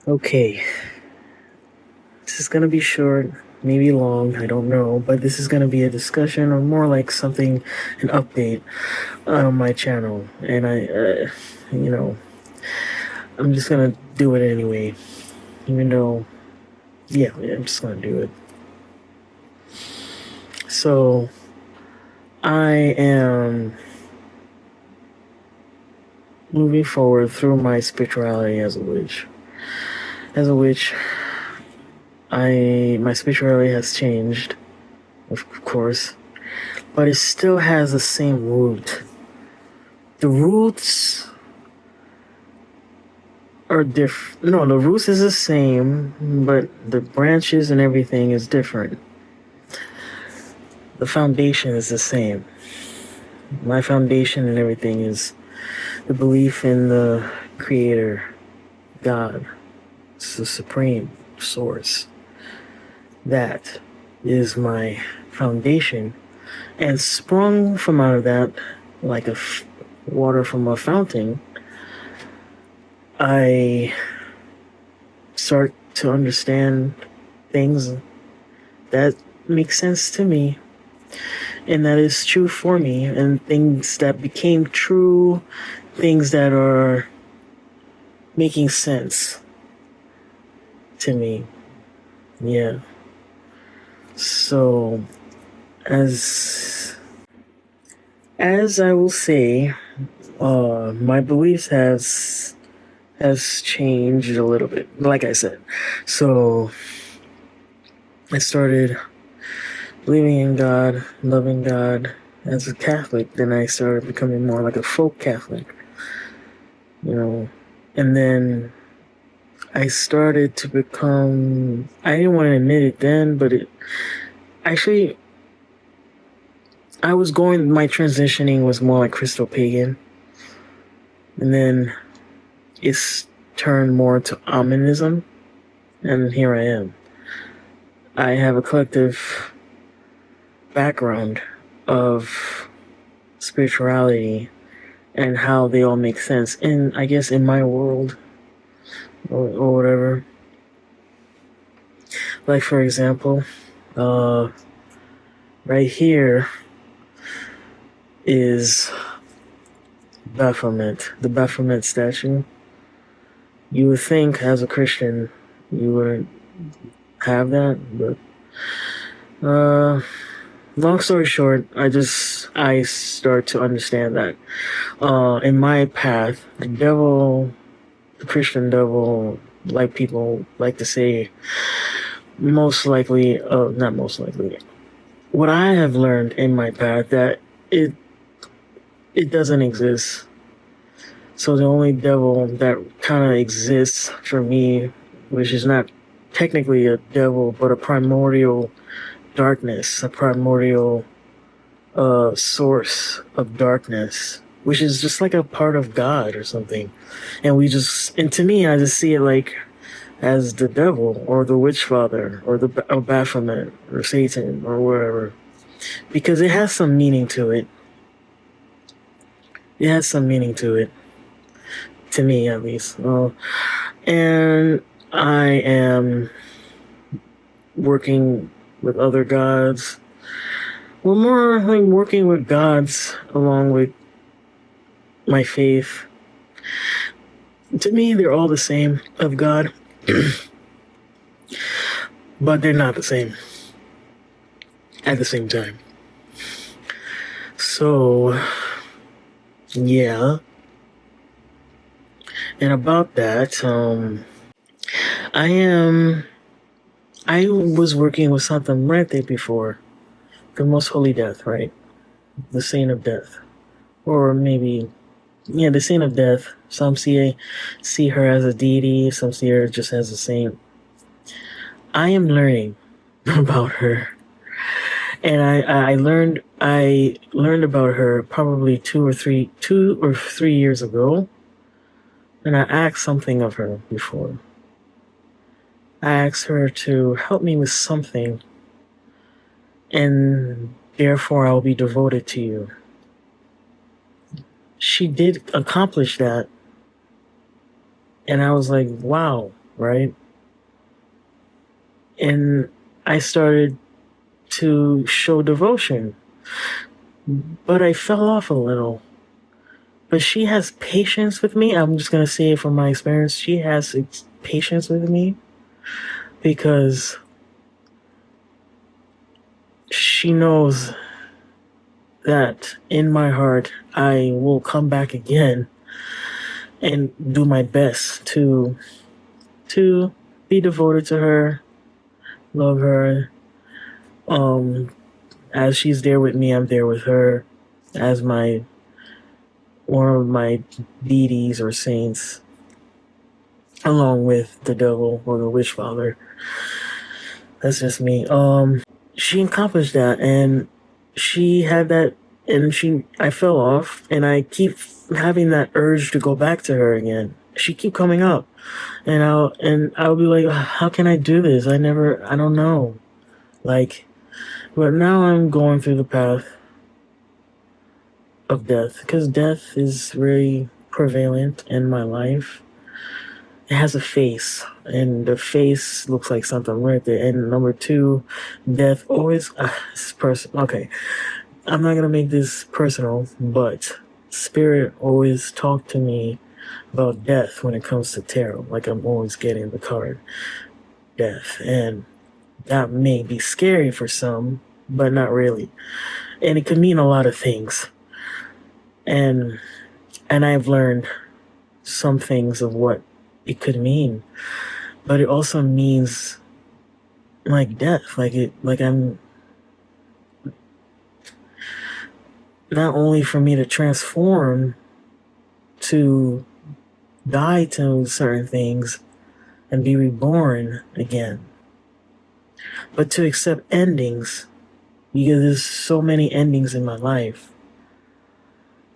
Okay, this is gonna be short, maybe long, I don't know, but this is gonna be a discussion or more like something, an update on my channel. And you know, I'm just gonna do it anyway, even though, yeah, I'm just gonna do it. So, I am moving forward through my spirituality as a witch. As a witch, my spirituality has changed, of course, but it still has the same root. The roots are different. No, the roots is the same, but the branches and everything is different. The foundation is the same. My foundation and everything is the belief in the Creator, God. It's the supreme source. That is my foundation. And sprung from out of that, like water from a fountain, I start to understand things that make sense to me and that is true for me, and things that became true, things that are making sense to me. Yeah. So as I will say, my beliefs has changed a little bit, like I said. So I started believing in God, loving God as a Catholic. Then I started becoming more like a folk Catholic, and then I started to become, I didn't want to admit it then, but it actually, my transitioning was more like Christo Pagan, and then it's turned more to Ominism, and here I am. I have a collective background of spirituality and how they all make sense, and I guess in my world, or whatever. Like, for example, right here is Baphomet, the Baphomet statue. You would think, as a Christian, you wouldn't have that, but long story short, I start to understand that in my path, the Christian devil, like people like to say, most likely, not most likely, what I have learned in my path, that it doesn't exist. So the only devil that kind of exists for me, which is not technically a devil, but a primordial darkness, a primordial source of darkness, which is just like a part of God or something. And to me, I just see it like as the devil or the Witchfather or or Baphomet or Satan or whatever, because it has some meaning to it. It has some meaning to it, to me at least. And I am working with other gods. Well, more like working with gods along with my faith. To me, they're all the same of God, but they're not the same at the same time. So, yeah. And about that, I was working with Santa Muerte before, the Most Holy Death, right? The Saint of Death. Or maybe, yeah, the Saint of Death. Some see her as a deity, some see her just as a saint. I am learning about her. And I learned about her probably 2 or 3 years ago. And I asked something of her before. I asked her to help me with something, and therefore I will be devoted to you. She did accomplish that, and I was like, wow, right? And I started to show devotion, but I fell off a little. But she has patience with me. I'm just gonna say it from my experience. She has patience with me because she knows that in my heart I will come back again and do my best to be devoted to her, love her. Um, as she's there with me, I'm there with her as my one of my deities or saints, along with the devil or the Witchfather. That's just me. She accomplished that, and she had that, and I fell off, and I keep having that urge to go back to her again. She keep coming up, and I'll be like, how can I do this? I don't know, like, but now I'm going through the path of death because death is very prevalent in my life. It has a face, and the face looks like something right there. And number two, death always this person. Okay, I'm not gonna make this personal, but spirit always talk to me about death when it comes to tarot. Like I'm always getting the card death, and that may be scary for some, but not really. And it could mean a lot of things. And I've learned some things of what it could mean, but it also means like death. Like I'm not only for me to transform to die to certain things and be reborn again, but to accept endings because there's so many endings in my life.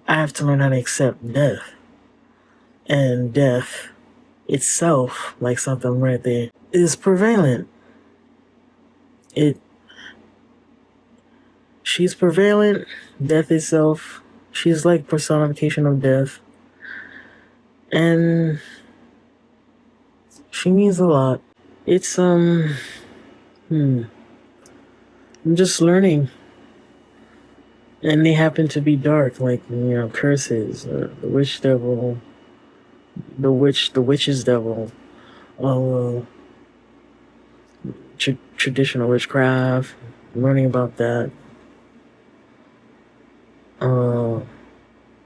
I have to learn how to accept death, and death itself, like something right there, is prevalent. It She's prevalent. Death itself, she's like personification of death, and she means a lot. It's I'm just learning, and they happen to be dark, like curses, the witch devil, the witch's devil, uh, traditional witchcraft. Learning about that. Uh,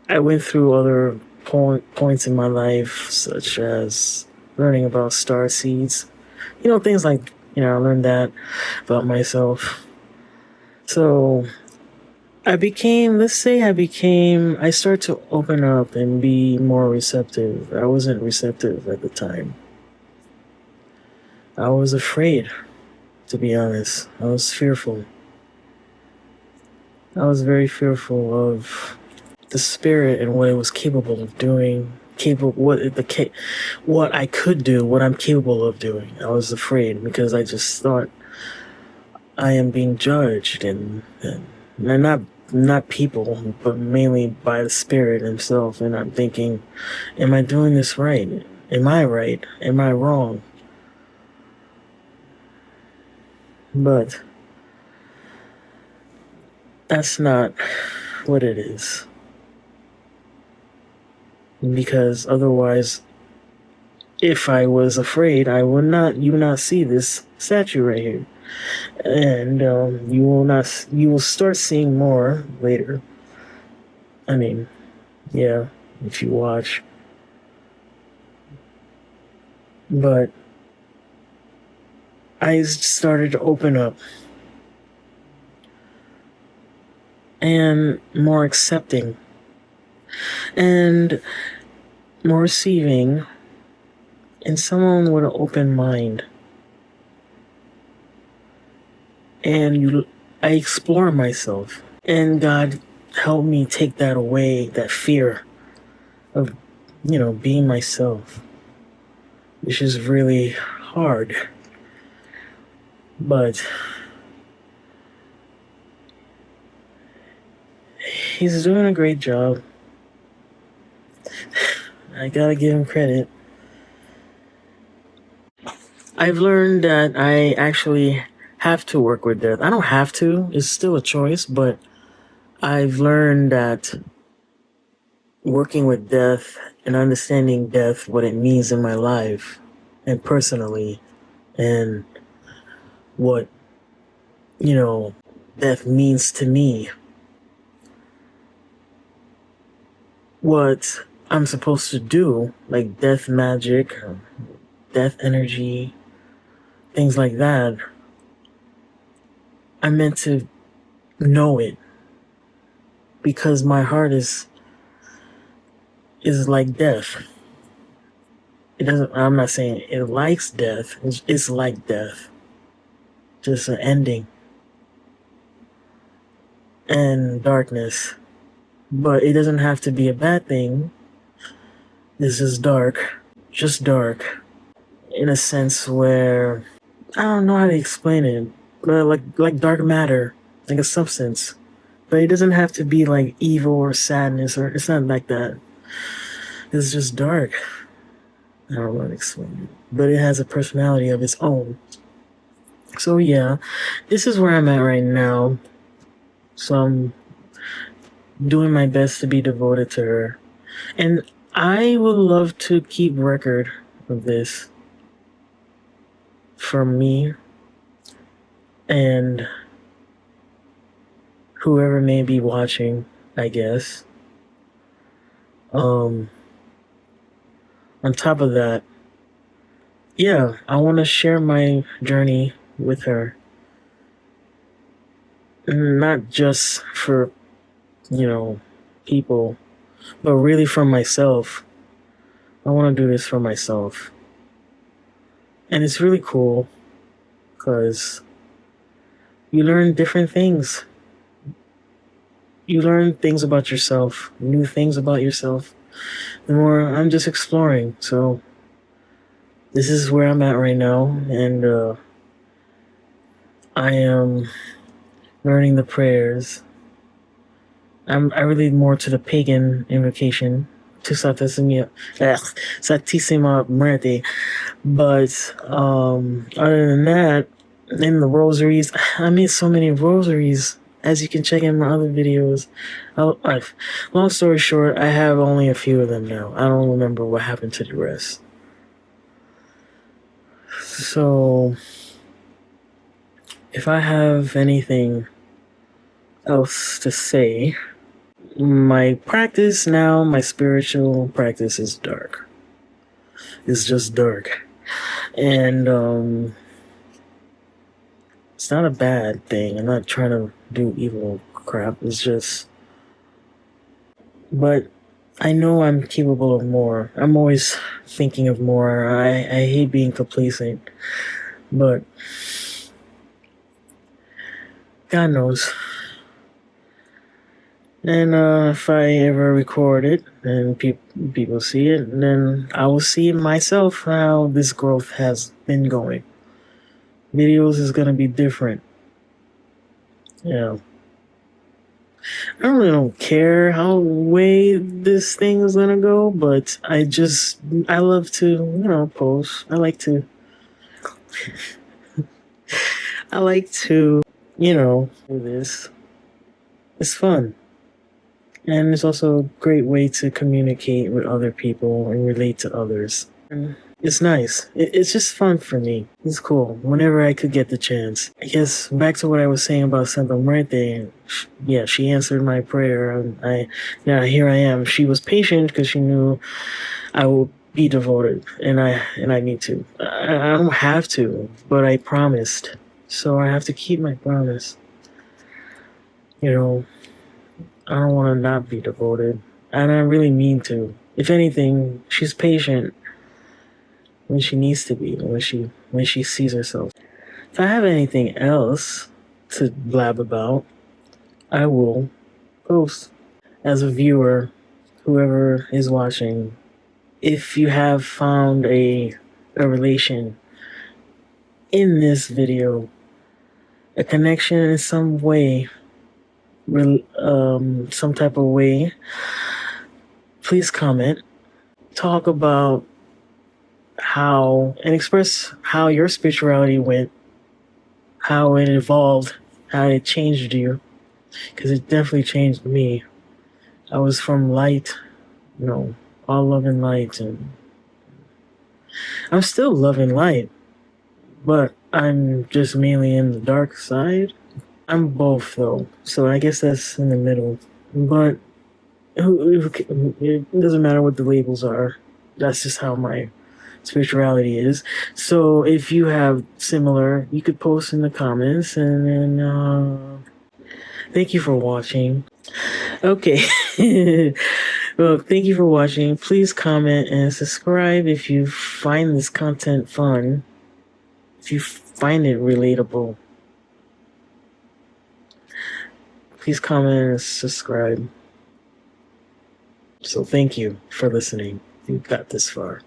I went through other points in my life, such as learning about star seeds. Things like I learned that about myself. So I started to open up and be more receptive. I wasn't receptive at the time. I was afraid, to be honest. I was fearful. I was very fearful of the spirit and what it was capable of doing, what I could do, what I'm capable of doing. I was afraid because I just thought I am being judged and not people, but mainly by the spirit himself. And I'm thinking, am I doing this right? Am I right? Am I wrong? But that's not what it is. Because otherwise, if I was afraid, you would not see this statue right here. And you will start seeing more later. I mean, yeah, if you watch. But I started to open up and more accepting and more receiving, and someone with an open mind. And I explore myself, and God helped me take that away, that fear of, being myself, which is really hard. But he's doing a great job. I gotta give him credit. I've learned that I actually have to work with death. I don't have to, it's still a choice, but I've learned that working with death and understanding death, what it means in my life and personally, and what, you know, death means to me, what I'm supposed to do, like death magic, death energy, things like that. I'm meant to know it because my heart is like death. It doesn't. I'm not saying it likes death. It's like death, just an ending and darkness. But it doesn't have to be a bad thing. This is just dark, in a sense where I don't know how to explain it, but like dark matter, like a substance. But it doesn't have to be like evil or sadness, or it's not like that. It's just dark. I don't know how to explain it, but it has a personality of its own. So yeah, this is where I'm at right now. So I'm doing my best to be devoted to her. And I would love to keep record of this from me and whoever may be watching, I guess. On top of that, yeah, I want to share my journey with her. Not just for, you know, people, but really for myself. I want to do this for myself. And it's really cool because you learn different things. You learn things about yourself, new things about yourself. The more I'm just exploring. So this is where I'm at right now. And I am learning the prayers. I relate more to the pagan invocation to Satissima Muerte. But other than that, in the rosaries, I made so many rosaries. As you can check in my other videos. Long story short, I have only a few of them now. I don't remember what happened to the rest. So, if I have anything else to say, my practice now, my spiritual practice is dark. It's just dark. And it's not a bad thing. I'm not trying to do evil crap. It's just, but I know I'm capable of more. I'm always thinking of more. I hate being complacent, but God knows. And if I ever record it and people see it, then I will see myself how this growth has been going. Videos is gonna be different. Yeah. I really don't care how way this thing is gonna go, but I love to, post. I like to, do this. It's fun. And it's also a great way to communicate with other people and relate to others. And it's nice. It's just fun for me. It's cool. Whenever I could get the chance. I guess back to what I was saying about Santa Muerte. Yeah, she answered my prayer. And here I am. She was patient because she knew I will be devoted, and I need to. I don't have to, but I promised. So I have to keep my promise. I don't want to not be devoted. And I really mean to. If anything, she's patient when she needs to be, when she sees herself. If I have anything else to blab about, I will post. As a viewer, whoever is watching, if you have found a relation in this video, a connection in some way, some type of way, please comment. Talk about how and express how your spirituality went, how it evolved, how it changed you, because it definitely changed me. I was from light, you know, all love and light, and I'm still loving light, but I'm just mainly in the dark side. I'm both though, so I guess that's in the middle. But it doesn't matter what the labels are. That's just how my spirituality is. So if you have similar, you could post in the comments, and then thank you for watching. Okay. Well, thank you for watching. Please comment and subscribe if you find this content fun. If you find it relatable, please comment and subscribe. So thank you for listening. You got this far.